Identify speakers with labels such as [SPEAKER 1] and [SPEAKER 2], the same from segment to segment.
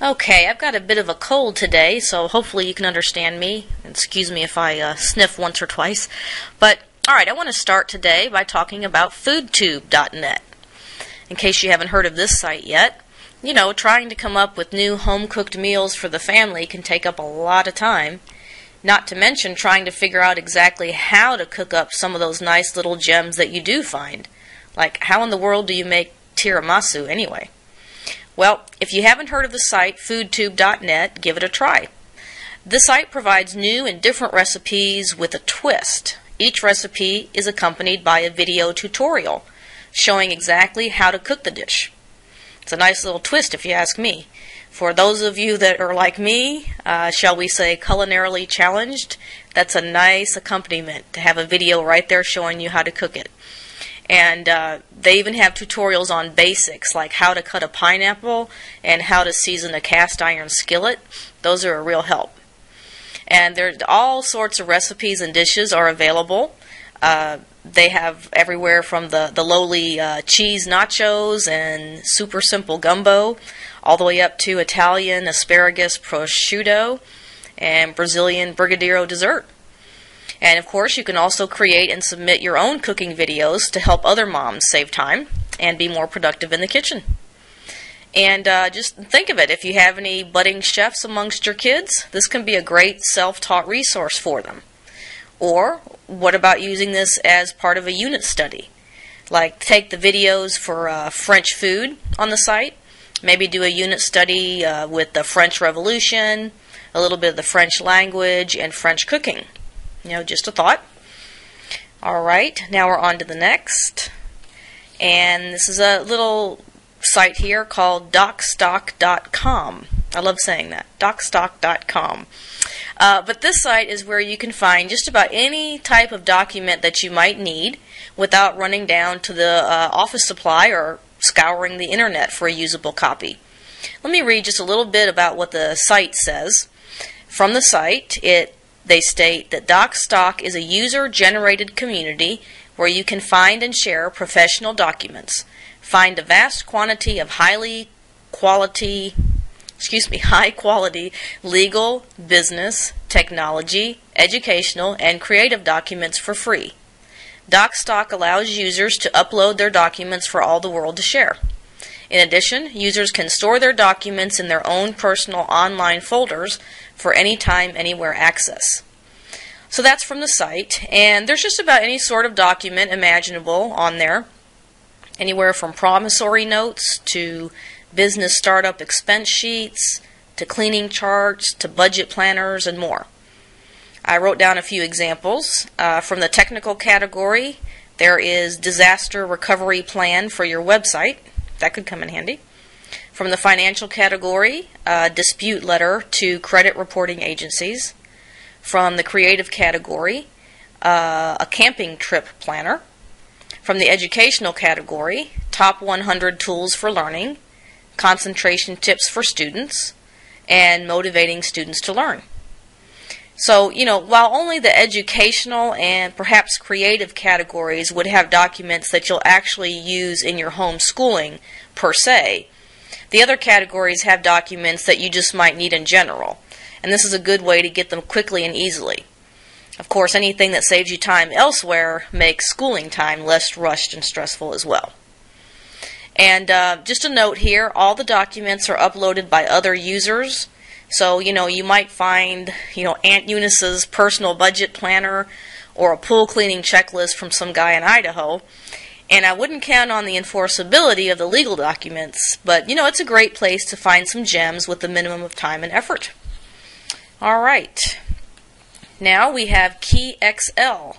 [SPEAKER 1] Okay, I've got a bit of a cold today, so hopefully you can understand me. Excuse me if I sniff once or twice. But, alright, I want to start today by talking about Foodtube.net. In case you haven't heard of this site yet, you know, trying to come up with new home-cooked meals for the family can take up a lot of time. Not to mention trying to figure out exactly how to cook up some of those nice little gems that you do find. Like, how in the world do you make tiramisu anyway? Well, if you haven't heard of the site Foodtube.net, give it a try. This site provides new and different recipes with a twist. Each recipe is accompanied by a video tutorial showing exactly how to cook the dish. It's a nice little twist if you ask me. For those of you that are like me, shall we say culinarily challenged, that's a nice accompaniment to have a video right there showing you how to cook it. And they even have tutorials on basics like how to cut a pineapple and how to season a cast iron skillet. Those are a real help. And there's all sorts of recipes and dishes are available. They have everywhere from the lowly cheese nachos and super simple gumbo all the way up to Italian asparagus prosciutto and Brazilian brigadeiro dessert. And of course, you can also create and submit your own cooking videos to help other moms save time and be more productive in the kitchen. And just think of it, if you have any budding chefs amongst your kids, this can be a great self-taught resource for them. Or, what about using this as part of a unit study? Like, take the videos for French food on the site, maybe do a unit study with the French Revolution, a little bit of the French language, and French cooking. You know, just a thought. Alright, now we're on to the next. And this is a little site here called DocStoc.com. I love saying that. DocStoc.com. But this site is where you can find just about any type of document that you might need without running down to the office supply or scouring the internet for a usable copy. Let me read just a little bit about what the site says. From the site, they state that DocStoc is a user-generated community where you can find and share professional documents, find a vast quantity of high quality legal, business, technology, educational, and creative documents for free. DocStoc allows users to upload their documents for all the world to share. In addition, users can store their documents in their own personal online folders for anytime, anywhere access. So that's from the site, and there's just about any sort of document imaginable on there, anywhere from promissory notes to business startup expense sheets to cleaning charts to budget planners and more. I wrote down a few examples. From the technical category, there is disaster recovery plan for your website. That could come in handy. From the financial category, dispute letter to credit reporting agencies. From the creative category, a camping trip planner. From the educational category, top 100 tools for learning, concentration tips for students, and motivating students to learn. So, you know, while only the educational and perhaps creative categories would have documents that you'll actually use in your homeschooling per se, the other categories have documents that you just might need in general, and this is a good way to get them quickly and easily. Of course, anything that saves you time elsewhere makes schooling time less rushed and stressful as well. And just a note here, all the documents are uploaded by other users. So, you know, you might find, you know, Aunt Eunice's personal budget planner or a pool cleaning checklist from some guy in Idaho. And I wouldn't count on the enforceability of the legal documents, but, you know, it's a great place to find some gems with the minimum of time and effort. Alright, now we have KeyXL.com.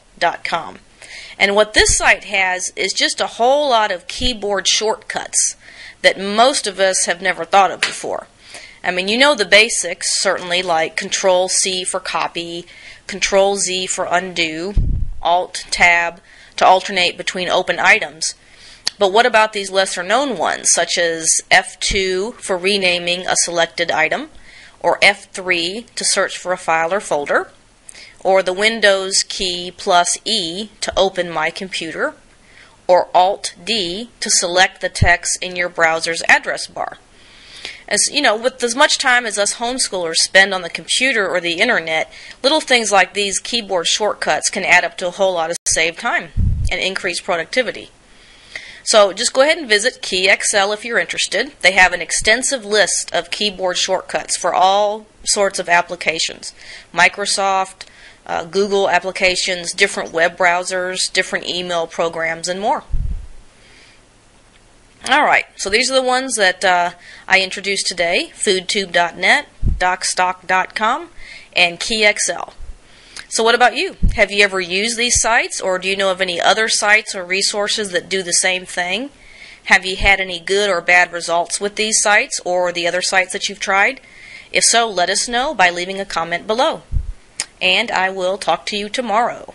[SPEAKER 1] And what this site has is just a whole lot of keyboard shortcuts that most of us have never thought of before. I mean, you know the basics, certainly, like Control-C for copy, Control-Z for undo, Alt-Tab to alternate between open items. But what about these lesser-known ones, such as F2 for renaming a selected item, or F3 to search for a file or folder, or the Windows key plus E to open my computer, or Alt-D to select the text in your browser's address bar. As you know, with as much time as us homeschoolers spend on the computer or the internet, little things like these keyboard shortcuts can add up to a whole lot of saved time and increase productivity. So just go ahead and visit KeyXL if you're interested. They have an extensive list of keyboard shortcuts for all sorts of applications. Microsoft, Google applications, different web browsers, different email programs, and more. Alright, so these are the ones that I introduced today: Foodtube.net, DocStoc.com, and KeyXL. So what about you? Have you ever used these sites, or do you know of any other sites or resources that do the same thing? Have you had any good or bad results with these sites or the other sites that you've tried? If so, let us know by leaving a comment below. And I will talk to you tomorrow.